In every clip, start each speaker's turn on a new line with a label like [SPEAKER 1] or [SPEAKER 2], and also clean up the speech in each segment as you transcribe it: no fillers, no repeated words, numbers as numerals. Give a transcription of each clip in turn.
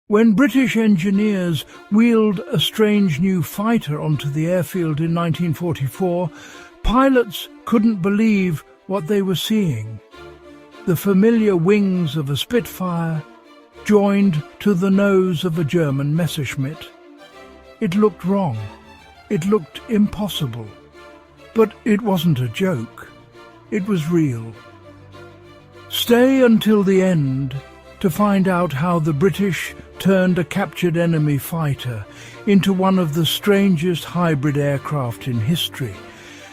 [SPEAKER 1] When British engineers wheeled a strange new fighter onto the airfield in 1944, pilots couldn't believe what they were seeing. The familiar wings of a Spitfire joined to the nose of a German Messerschmitt. It looked wrong. It looked impossible. But it wasn't a joke. It was real. Stay until the end to find out how the British turned a captured enemy fighter into one of the strangest hybrid aircraft in history,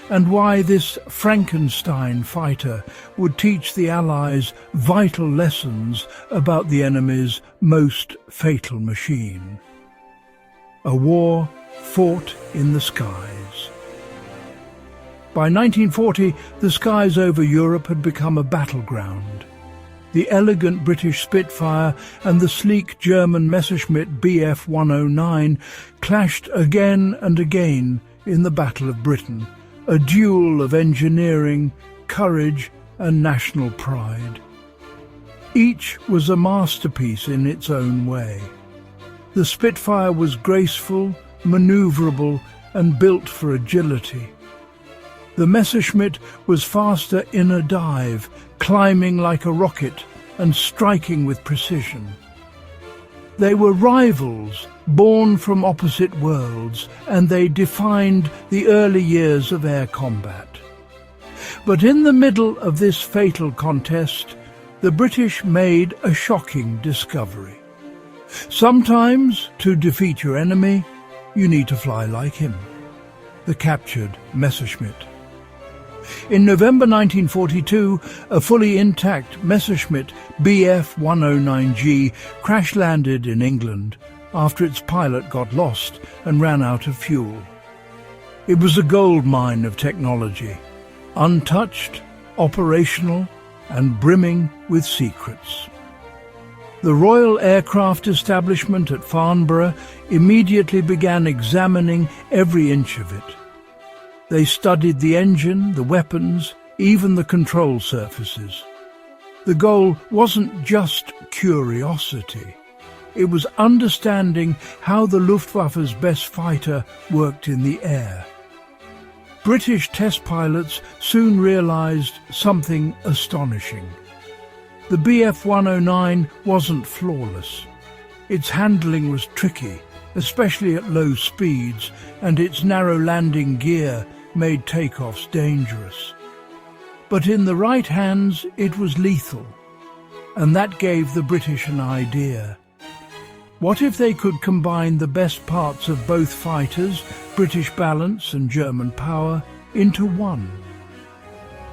[SPEAKER 1] and why this Frankenstein fighter would teach the Allies vital lessons about the enemy's most fatal machine. A war fought in the skies. By 1940, the skies over Europe had become a battleground. The elegant British Spitfire and the sleek German Messerschmitt Bf 109 clashed again and again in the Battle of Britain, a duel of engineering, courage and national pride. Each was a masterpiece in its own way. The Spitfire was graceful, manoeuvrable and built for agility. The Messerschmitt was faster in a dive, climbing like a rocket and striking with precision. They were rivals, born from opposite worlds, and they defined the early years of air combat. But in the middle of this fatal contest, the British made a shocking discovery. Sometimes, to defeat your enemy, you need to fly like him. The captured Messerschmitt. In November 1942, a fully intact Messerschmitt Bf 109G crash-landed in England after its pilot got lost and ran out of fuel. It was a gold mine of technology, untouched, operational and brimming with secrets. The Royal Aircraft Establishment at Farnborough immediately began examining every inch of it. They studied the engine, the weapons, even the control surfaces. The goal wasn't just curiosity. It was understanding how the Luftwaffe's best fighter worked in the air. British test pilots soon realized something astonishing. The Bf 109 wasn't flawless. Its handling was tricky, especially at low speeds, and its narrow landing gear made takeoffs dangerous. But in the right hands, it was lethal, and that gave the British an idea. What if they could combine the best parts of both fighters, British balance and German power, into one?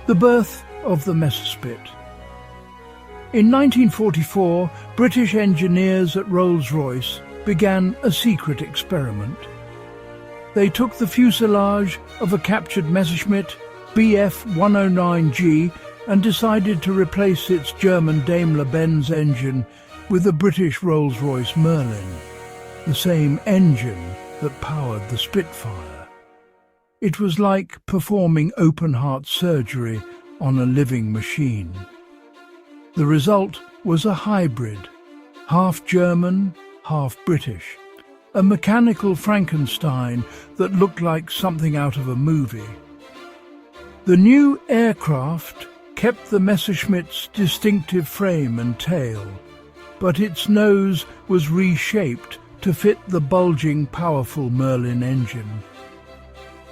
[SPEAKER 1] The birth of the MesserSpit. In 1944, British engineers at Rolls-Royce began a secret experiment. They took the fuselage of a captured Messerschmitt Bf 109G and decided to replace its German Daimler-Benz engine with a British Rolls-Royce Merlin, the same engine that powered the Spitfire. It was like performing open-heart surgery on a living machine. The result was a hybrid, half German, half British, a mechanical Frankenstein that looked like something out of a movie. The new aircraft kept the Messerschmitt's distinctive frame and tail, but its nose was reshaped to fit the bulging, powerful Merlin engine.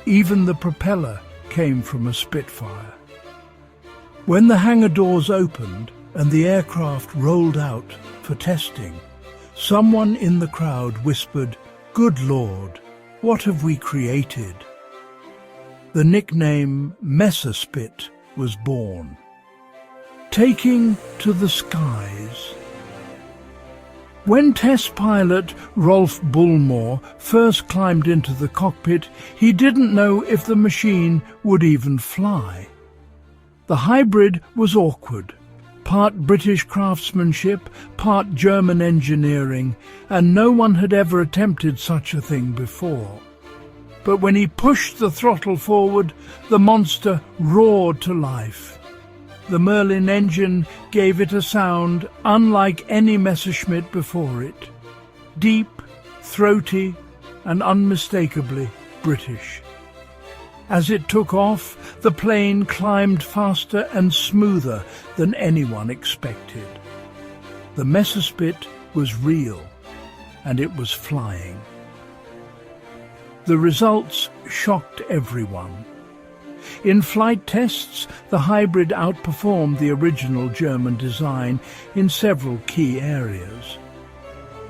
[SPEAKER 1] Even the propeller came from a Spitfire. When the hangar doors opened and the aircraft rolled out for testing, someone in the crowd whispered, "Good Lord, what have we created?" The nickname MesserSpit was born. Taking to the skies. When test pilot Rolf Bullmore first climbed into the cockpit, he didn't know if the machine would even fly. The hybrid was awkward. Part British craftsmanship, part German engineering, and no one had ever attempted such a thing before. But when he pushed the throttle forward, the monster roared to life. The Merlin engine gave it a sound unlike any Messerschmitt before it. deep, throaty, and unmistakably British. As it took off, the plane climbed faster and smoother than anyone expected. The MesserSpit was real, and it was flying. The results shocked everyone. In flight tests, the hybrid outperformed the original German design in several key areas.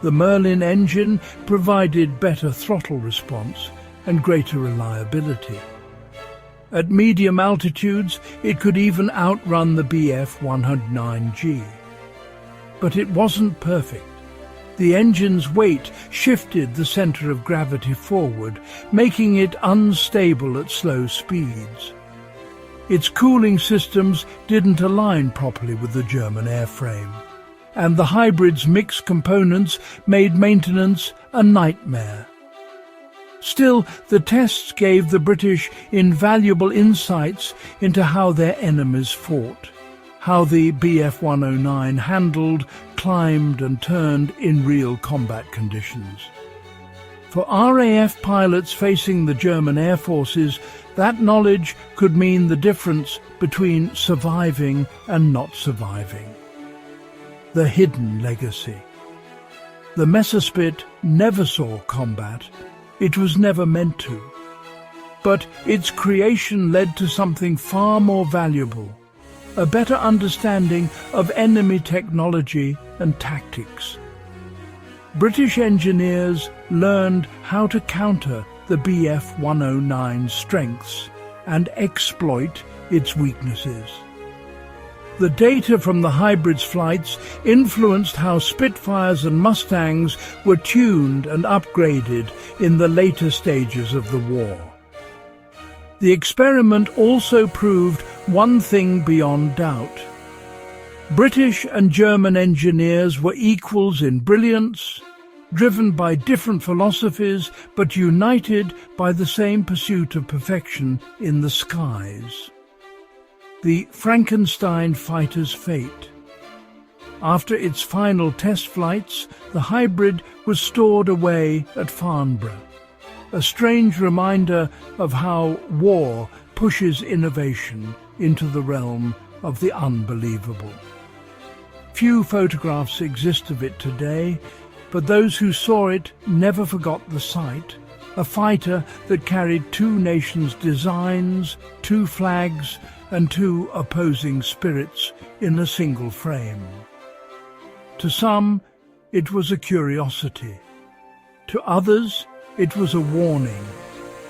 [SPEAKER 1] The Merlin engine provided better throttle response and greater reliability. At medium altitudes, it could even outrun the Bf-109G. But it wasn't perfect. The engine's weight shifted the center of gravity forward, making it unstable at slow speeds. Its cooling systems didn't align properly with the German airframe, and the hybrid's mixed components made maintenance a nightmare. Still, the tests gave the British invaluable insights into how their enemies fought, how the Bf-109 handled, climbed and turned in real combat conditions. For RAF pilots facing the German Air Forces, that knowledge could mean the difference between surviving and not surviving. The hidden legacy. The MesserSpit never saw combat. It was never meant to. But its creation led to something far more valuable: a better understanding of enemy technology and tactics. British engineers learned how to counter the Bf-109's strengths and exploit its weaknesses. The data from the hybrid's flights influenced how Spitfires and Mustangs were tuned and upgraded in the later stages of the war. The experiment also proved one thing beyond doubt. British and German engineers were equals in brilliance, driven by different philosophies but united by the same pursuit of perfection in the skies. The Frankenstein fighter's fate. After its final test flights, the hybrid was stored away at Farnborough, a strange reminder of how war pushes innovation into the realm of the unbelievable. Few photographs exist of it today, but those who saw it never forgot the sight: a fighter that carried two nations' designs, two flags, and two opposing spirits in a single frame. To some, it was a curiosity. To others, it was a warning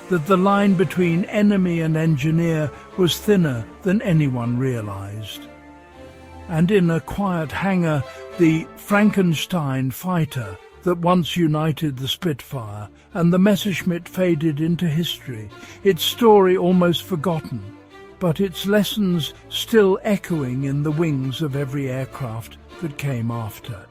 [SPEAKER 1] that the line between enemy and engineer was thinner than anyone realized. And in a quiet hangar, the Frankenstein fighter that once united the Spitfire and the Messerschmitt faded into history, its story almost forgotten, but its lessons still echoing in the wings of every aircraft that came after.